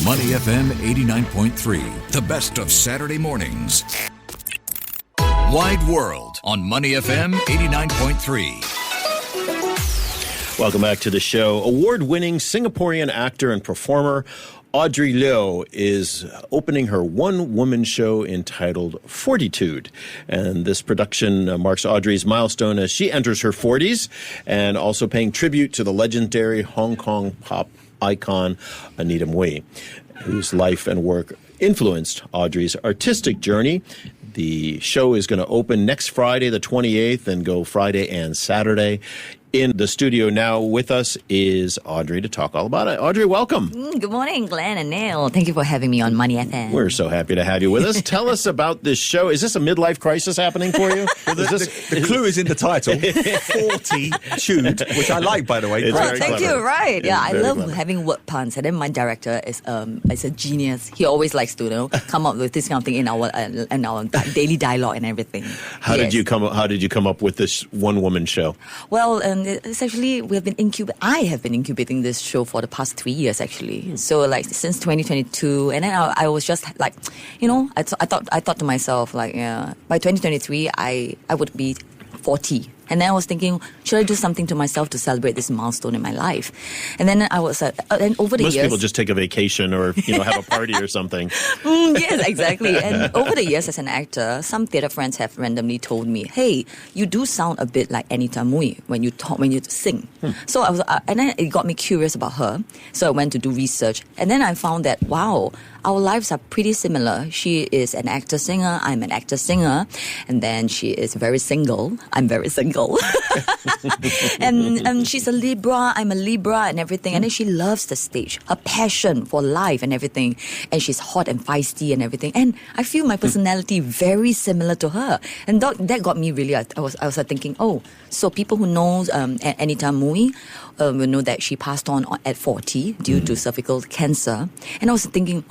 Money FM 89.3, the best of Saturday mornings. Wide World on Money FM 89.3. Welcome back to the show. Award-winning Singaporean actor and performer Audrey Luo is opening her one-woman show entitled FORTYtude. And this production marks Audrey's milestone as she enters her 40s and also paying tribute to the legendary Hong Kong pop icon Anita Mui, whose life and work influenced Audrey's artistic journey. The show is going to open next Friday, the 28th, and go Friday and Saturday. In the studio now with us is Audrey to talk all about it. Audrey, welcome. Good morning, Glenn and Neil. Thank you for having me on Money FM. We're so happy to have you with us. Tell us about this show. Is this a midlife crisis happening for you? Well, the clue is in the title, FORTYtude, which I like, by the way. It's very Thank clever. you. Right. Yeah, I love clever. having word puns. And then my director is a genius. He always likes to come up with this kind of thing in our daily dialogue and everything. How did you come up with this one-woman show? Well, it's actually I have been incubating this show for the past 3 years actually. So like since 2022, and then I was just like, I thought to myself like, by 2023 I would be 40. And then I was thinking, should I do something to myself to celebrate this milestone in my life? And then I was and over the Most years, people just take a vacation or have a party or something. Yes, exactly. And over the years as an actor, some theatre friends have randomly told me, "Hey, you do sound a bit like Anita Mui when you sing." So and then it got me curious about her. So I went to do research, and then I found that wow, our lives are pretty similar. She is an actor-singer, I'm an actor-singer, and then she is very single. I'm very single. and she's a Libra, I'm a Libra and everything. And then she loves the stage, her passion for life and everything. And she's hot and feisty and everything. And I feel my personality very similar to her. And that got me really, I was thinking, so people who know Anita Mui will know that she passed on at 40 due to cervical cancer. And I was thinking,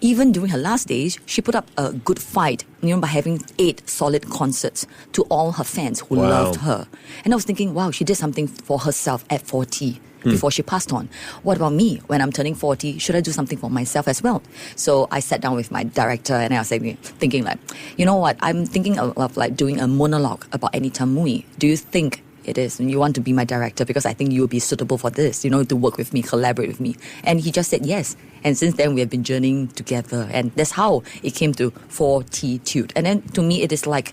even during her last days, she put up a good fight, by having 8 solid concerts to all her fans who loved her. And I was thinking, wow, she did something for herself at 40 before she passed on. What about me? When I'm turning 40, should I do something for myself as well? So I sat down with my director and I was thinking like, you know what? I'm thinking of like doing a monologue about Anita Mui. Do you think it is, and you want to be my director because I think you'll be suitable for this, to work with me, collaborate with me? And he just said yes. And since then, we have been journeying together. And that's how it came to FORTYtude. And then to me, it is like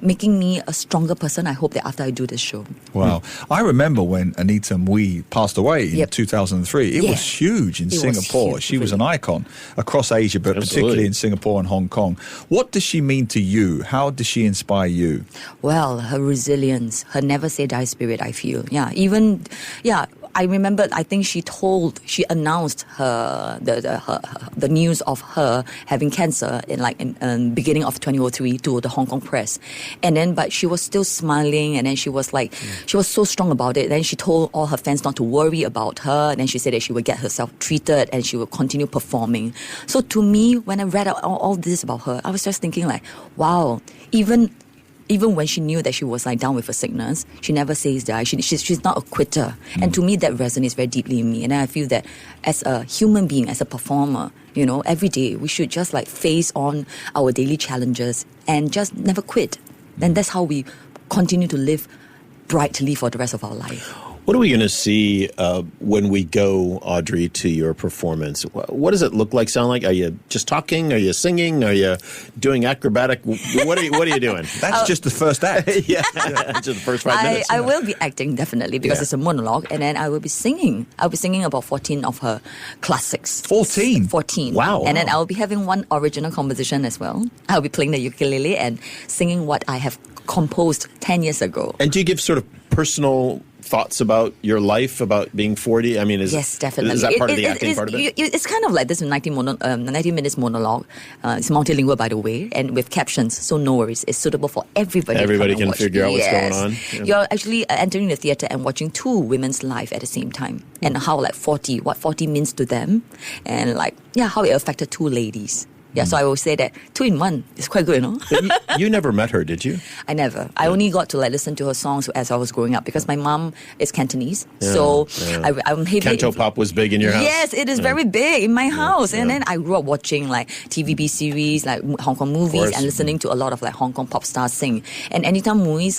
making me a stronger person. I hope that after I do this show. Wow. I remember when Anita Mui passed away in 2003. It was huge in Singapore. She was an icon across Asia, but particularly in Singapore and Hong Kong. What does she mean to you? How does she inspire you? Well, her resilience, her never say die spirit, I feel. I remember, I think she announced the news of her having cancer in beginning of 2003 to the Hong Kong press. And then, but she was still smiling, and then she was she was so strong about it. Then she told all her fans not to worry about her. And then she said that she would get herself treated and she would continue performing. So to me, when I read all this about her, I was just thinking like, wow, even when she knew that she was down with a sickness, she never says die. She's not a quitter. And to me, that resonates very deeply in me. And I feel that as a human being, as a performer, every day we should just face on our daily challenges and just never quit. And that's how we continue to live brightly for the rest of our life. What are we going to see when we go, Audrey, to your performance? What does it look like, sound like? Are you just talking? Are you singing? Are you doing acrobatic? What are you doing? That's just the first act. Yeah, just the first 5 minutes. I will be acting, definitely, because it's a monologue. And then I will be singing. I'll be singing about 14 of her classics. 14? 14. Wow. And then I'll be having one original composition as well. I'll be playing the ukulele and singing what I have composed 10 years ago. And do you give sort of personal thoughts about your life, about being 40? I mean, yes, definitely. Is that part of the acting part of it? It's kind of like this 90 minutes monologue. It's multilingual, by the way, and with captions, so no worries. It's suitable for everybody. Everybody can figure out what's going on. Yeah. You're actually entering the theatre and watching 2 women's life at the same time, and how what 40 means to them, and how it affected 2 ladies. Yeah, so I will say that 2 in 1 is quite good, You never met her, did you? I never. I only got to listen to her songs as I was growing up because my mom is Cantonese. So I'm heavy. Canto pop was big in your house? Yes, it is very big in my house. And then I grew up watching like TVB series, like Hong Kong movies, and listening to a lot of like Hong Kong pop stars sing. And Anita Mui,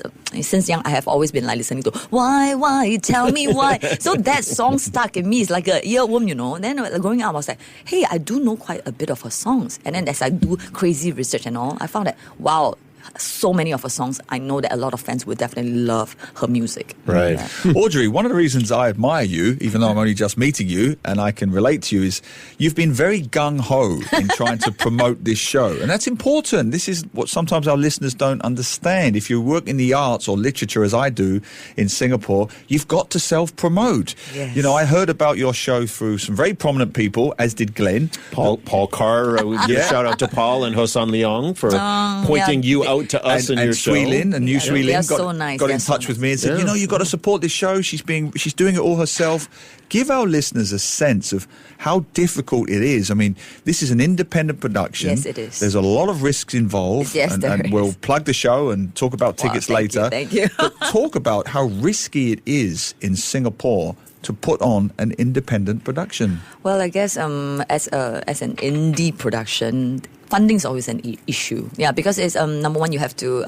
since young, I have always been like listening to Why, tell me why. So that song stuck in me. It's like a earworm, And then growing up, I was like, hey, I do know quite a bit of her songs. And then as I do crazy research and all, I found that, wow, so many of her songs, I know that a lot of fans would definitely love her music. Right. Yeah. Audrey, one of the reasons I admire you, even though I'm only just meeting you and I can relate to you, is you've been very gung-ho in trying to promote this show. And that's important. This is what sometimes our listeners don't understand. If you work in the arts or literature, as I do in Singapore, you've got to self-promote. Yes. I heard about your show through some very prominent people, as did Glenn. Paul Carr, we give a shout out to Paul and Hosan Leong for pointing you out to us in your show. Sui Lin, and New Sui Lin got in touch with me and said, you've got to support this show. She's doing it all herself. Give our listeners a sense of how difficult it is. I mean, this is an independent production. Yes, it is. There's a lot of risks involved. Yes, and we'll plug the show and talk about tickets later. Thank you. But talk about how risky it is in Singapore to put on an independent production. Well, I guess as an indie production, funding is always an issue. Yeah, because it's number one, you have to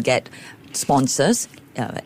get sponsors.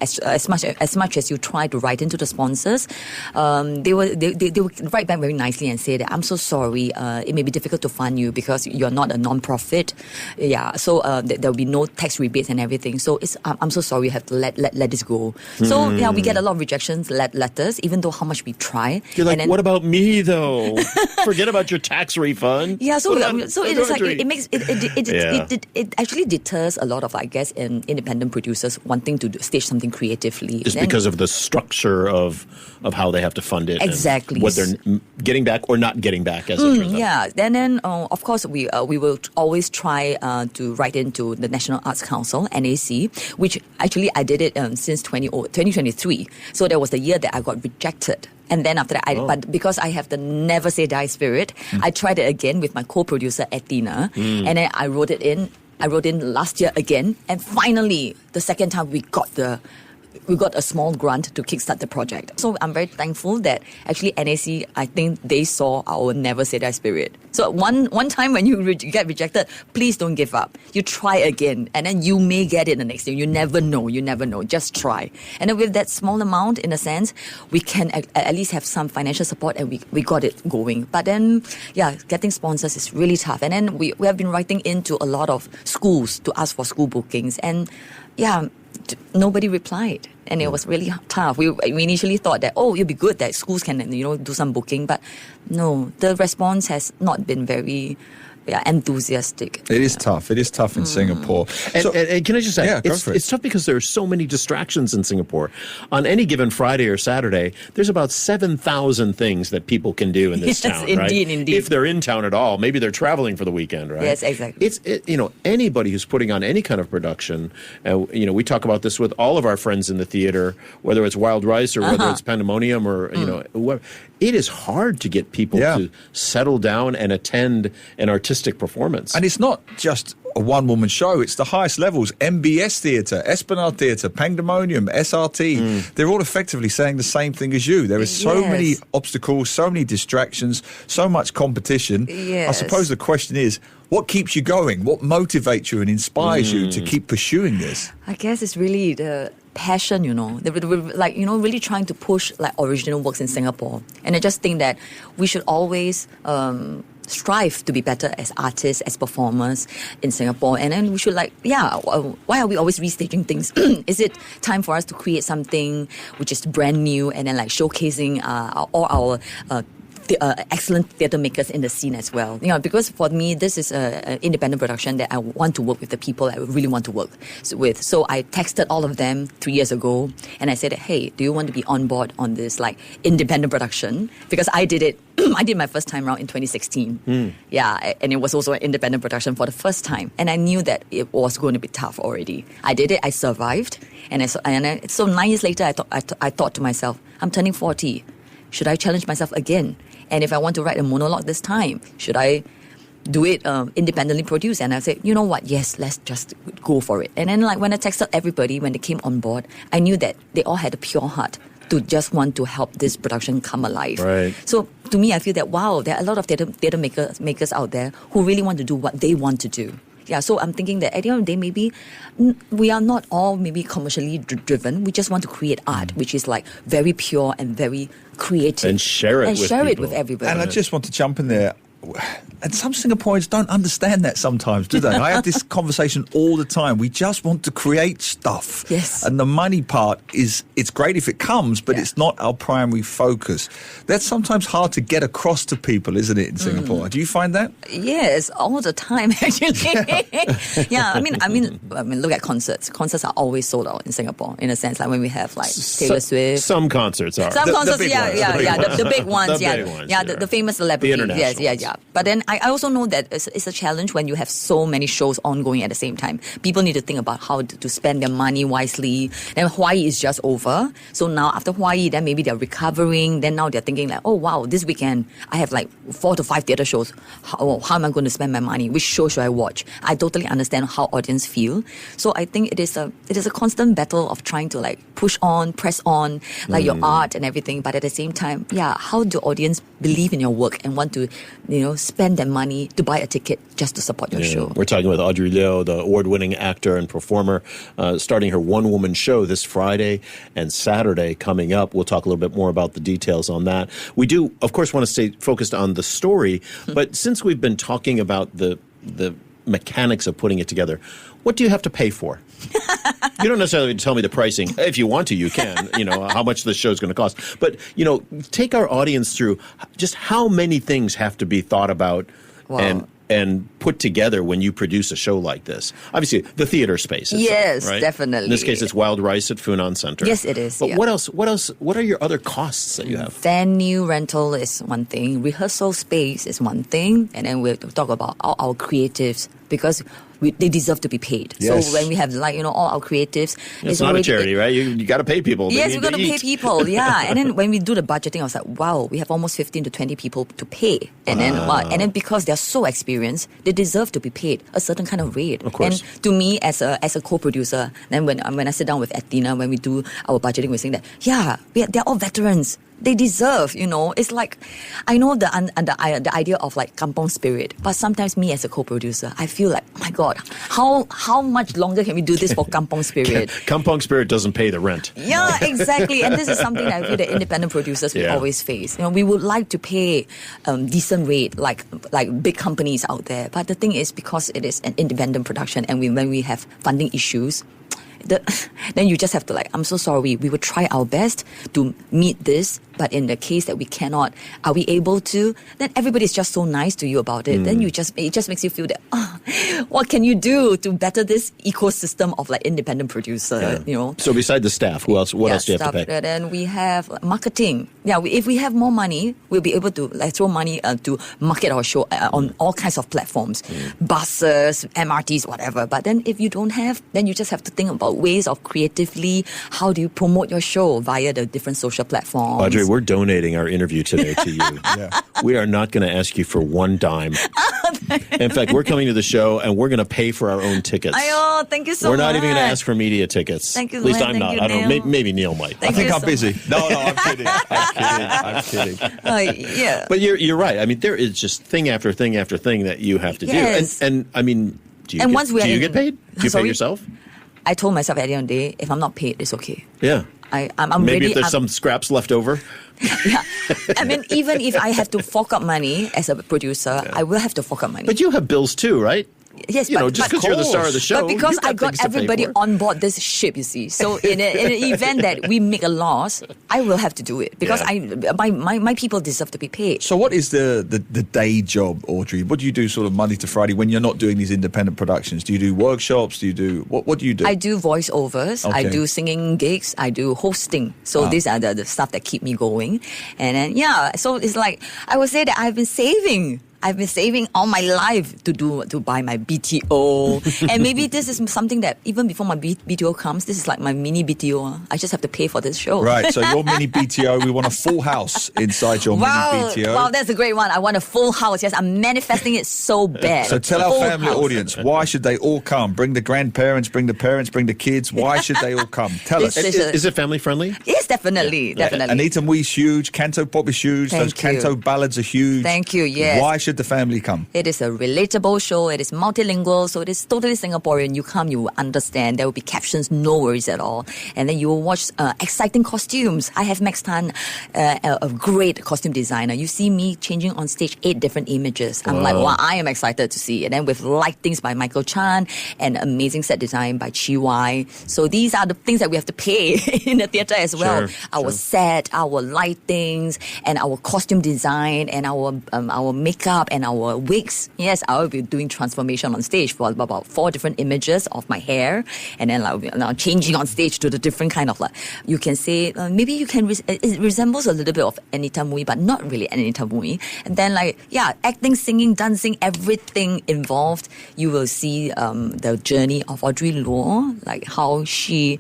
As much as you try to write into the sponsors, they will write back very nicely and say that I'm so sorry, it may be difficult to fund you because you're not a non-profit. Yeah, so there will be no tax rebates and everything. So I'm so sorry, you have to let this go. So yeah, we get a lot of rejections letters, even though how much we try. You're like, what about me though? Forget about your tax refund. Yeah, so it is like it makes it actually deters a lot of, I guess, independent producers wanting to stage something creatively. Just because of the structure of how they have to fund it. Exactly. And what they're getting back or not getting back, as it turns out. Yeah. Then of course, we will always try to write into the National Arts Council, NAC, which actually I did it since 2023. So that was the year that I got rejected. And then after that, but because I have the never say die spirit, I tried it again with my co-producer, Athena. And then I wrote in last year again, and finally, the second time we got a small grant to kickstart the project. So I'm very thankful that actually NAC, I think they saw our never say die spirit. So one time when you get rejected, please don't give up. You try again, and then you may get it the next year. You never know. Just try. And then with that small amount, in a sense, we can at least have some financial support, and we got it going. But then, yeah, getting sponsors is really tough. And then we have been writing into a lot of schools to ask for school bookings. And yeah, nobody replied, and it was really tough. We initially thought that, it'd be good that schools can, do some booking, but no, the response has not been very enthusiastic. It is tough. It is tough in Singapore. And can I just say, it's tough because there are so many distractions in Singapore. On any given Friday or Saturday, there's about 7,000 things that people can do in this town, right? Indeed. If they're in town at all, maybe they're traveling for the weekend, right? Yes, exactly. Anybody who's putting on any kind of production, we talk about this with all of our friends in the theater, whether it's Wild Rice or whether it's Pandemonium or, whoever. It is hard to get people to settle down and attend an artistic performance. And it's not just a one-woman show. It's the highest levels. MBS Theatre, Esplanade Theatre, Pandemonium, SRT. They're all effectively saying the same thing as you. There is so many obstacles, so many distractions, so much competition. Yes. I suppose the question is, what keeps you going? What motivates you and inspires you to keep pursuing this? I guess it's really the passion, really trying to push like original works in Singapore. And I just think that we should always strive to be better as artists, as performers in Singapore. And then we should why are we always restaging things? Is it time for us to create something which is brand new and then showcasing all our excellent theatre makers in the scene as well? Because for me, this is an independent production that I want to work with the people I really want to work with. So I texted all of them 3 years ago, and I said, hey, do you want to be on board on this independent production? Because I did it. I did my first time round in 2016. Yeah, and it was also an independent production for the first time. And I knew that it was going to be tough already. I did it. I survived. So 9 years later, I thought to myself, I'm turning 40. Should I challenge myself again? And if I want to write a monologue this time, should I do it independently produced. And I said, you know what? Yes, let's just go for it. And then like when I texted everybody, when they came on board, I knew that they all had a pure heart to just want to help this production come alive. Right. So to me, I feel that, wow, there are a lot of theatre makers out there who really want to do what they want to do. Yeah, so I'm thinking that at the end of the day, maybe we are not all maybe commercially driven. We just want to create art, which is like very pure and very creative. And share it with everybody. And I just want to jump in there. And some Singaporeans don't understand that sometimes, do they? I have this conversation all the time. We just want to create stuff. Yes. And the money part it's great if it comes, but it's not our primary focus. That's sometimes hard to get across to people, isn't it, in Singapore? Do you find that? Yes, all the time, actually. Yeah, I mean, look at concerts. Concerts are always sold out in Singapore, in a sense, like when we have like Taylor Swift. Some concerts are. Some concerts, the big ones, yeah. The famous celebrities, yeah. But then I also know that it's a challenge when you have so many shows ongoing at the same time. People need to think about how to spend their money wisely. Then Hawaii is just over. So now after Hawaii, then maybe they're recovering. Then now they're thinking like, oh wow, this weekend I have like 4 to 5 theatre shows. How am I going to spend my money? Which show should I watch? I totally understand how audience feel. So I think it is a constant battle of trying to like push on, press on, like your art and everything. But at the same time, how do audience believe in your work and want to, spend their money to buy a ticket just to support your show? We're talking with Audrey Luo, the award-winning actor and performer, starting her one-woman show this Friday and Saturday coming up. We'll talk a little bit more about the details on that. We do, of course, want to stay focused on the story, but since we've been talking about the mechanics of putting it together, what do you have to pay for? You don't necessarily tell me the pricing. If you want to, you can, how much the show's going to cost. But, take our audience through just how many things have to be thought about and put together when you produce a show like this. Obviously, the theater space. Yes, right? Definitely. In this case, it's Wild Rice at Funan Center. Yes, it is. But what else? What are your other costs that you have? Venue rental is one thing. Rehearsal space is one thing. And then we'll talk about our creatives because they deserve to be paid. Yes. So when we have all our creatives, it's not a charity, right? You got to pay people. Yes, we got to pay people. Yeah, and then when we do the budgeting, I was like, wow, we have almost 15 to 20 people to pay, and then because they're so experienced, they deserve to be paid a certain kind of rate. Of course. And to me, as a co-producer, then when I sit down with Athena, when we do our budgeting, we're saying that they're all veterans. They deserve, It's like, I know the idea of like kampong spirit, but sometimes me as a co-producer, I feel like, oh my God, how much longer can we do this for kampong spirit? Kampong spirit doesn't pay the rent. Yeah, exactly. And this is something that I feel that independent producers will always face. We would like to pay decent rate like big companies out there, but the thing is, because it is an independent production, and when we have funding issues, then you just have to I'm so sorry, we will try our best to meet this, but in the case that we cannot, are we able to? Then everybody's just so nice to you about it. Then it just makes you feel that, what can you do to better this ecosystem of independent producer, So beside the staff, what else do you have to pay? Then we have marketing. Yeah, if we have more money, we'll be able to throw money to market our show on all kinds of platforms, buses, MRTs, whatever. But then if you don't have, then you just have to think about ways of creatively, how do you promote your show via the different social platforms. Audrey, we're donating our interview today to you. We are not going to ask you for one dime. In fact, we're coming to the show and we're going to pay for our own tickets. Thank you so much. We're not even going to ask for media tickets. Thank you. At least I'm not. I don't know. Maybe Neil might. I think I'm busy. No, I'm kidding. I'm kidding. Yeah. But you're right. I mean, there is just thing after thing after thing that you have to do. And I mean, do you get paid? Do you pay yourself? I told myself at the end of the day, if I'm not paid, it's okay. Yeah. I'm maybe ready, if there's some scraps left over. Yeah. I mean, even if I have to fork up money as a producer, I will have to fork up money. But you have bills too, right? Yes, just because you're the star of the show. But because I got everybody on board this ship, you see. So in an event that we make a loss, I will have to do it because my people deserve to be paid. So what is the day job, Audrey? What do you do sort of Monday to Friday when you're not doing these independent productions? Do you do workshops? Do you do what do you do? I do voiceovers. Okay. I do singing gigs. I do hosting. So these are the stuff that keep me going. And then so it's like I would say that I've been saving I've been saving all my life to buy my BTO. And maybe this is something that even before my BTO comes, this is like my mini BTO. I just have to pay for this show. Right, so your mini BTO, we want a full house inside your mini BTO. Wow, that's a great one. I want a full house. Yes, I'm manifesting it so bad. So tell our family audience, why should they all come? Bring the grandparents, bring the parents, bring the kids. Why should they all come? Tell us. Is it family friendly? Yes, definitely. Definitely. Anita Mui's huge. Canto pop is huge. Those canto ballads are huge. Thank you, yes. Why should the family come? It is a relatable show. It is multilingual, so it is totally Singaporean. You come, you will understand. There will be captions, no worries at all. And then you will watch exciting costumes. I have Max Tan, a great costume designer. You see me changing on stage 8 different images. I'm like, wow, I am excited to see. And then with lightings by Michael Chan and amazing set design by Chi Wai. So these are the things that we have to pay in the theatre as well. Our set, our lightings, and our costume design, and our makeup, and our wigs. Yes, I will be doing transformation on stage for about 4 different images of my hair, and then now changing on stage to the different kind of you can say maybe you can it resembles a little bit of Anita Mui, but not really Anita Mui. And then acting, singing, dancing, everything involved. You will see the journey of Audrey Luo, like how she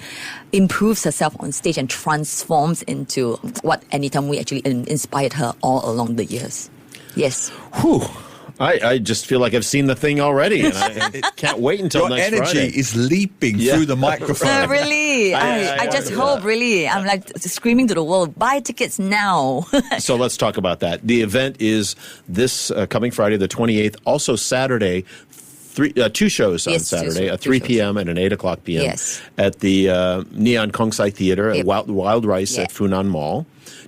improves herself on stage and transforms into what Anita Mui actually inspired her all along the years. Yes. Whew. I just feel like I've seen the thing already, and I can't wait until Your next energy Friday. is leaping through the microphone. Really? I just hope, really. I'm like screaming to the world, buy tickets now. So let's talk about that. The event is this coming Friday, the 28th. Also Saturday, 2 shows on Saturday, a 3 p.m. and an 8 o'clock p.m. At the Neon Kongsi Theater at Wild Rice at Funan Mall.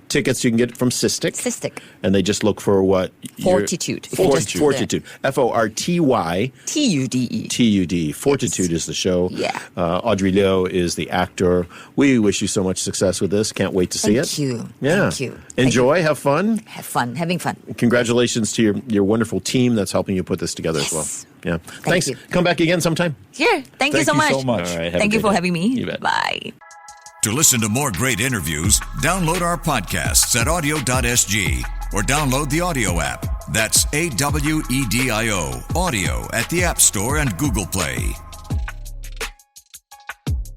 Tickets you can get from Sistic. And they just look for what? FORTYtude. FORTYtude. FORTYtude. TUDE. FORTYtude is the show. Yeah. Audrey Luo is the actor. We wish you so much success with this. Can't wait to see it. Thank you. Yeah. Thank you. Enjoy. Have fun. Having fun. Congratulations to your wonderful team that's helping you put this together as well. Yeah. Thanks. You. Come back again sometime. Yeah. Thank you so much. All right, thank you for having me. You bet. Bye. To listen to more great interviews, download our podcasts at audio.sg or download the audio app. That's AWEDIO, audio at the App Store and Google Play.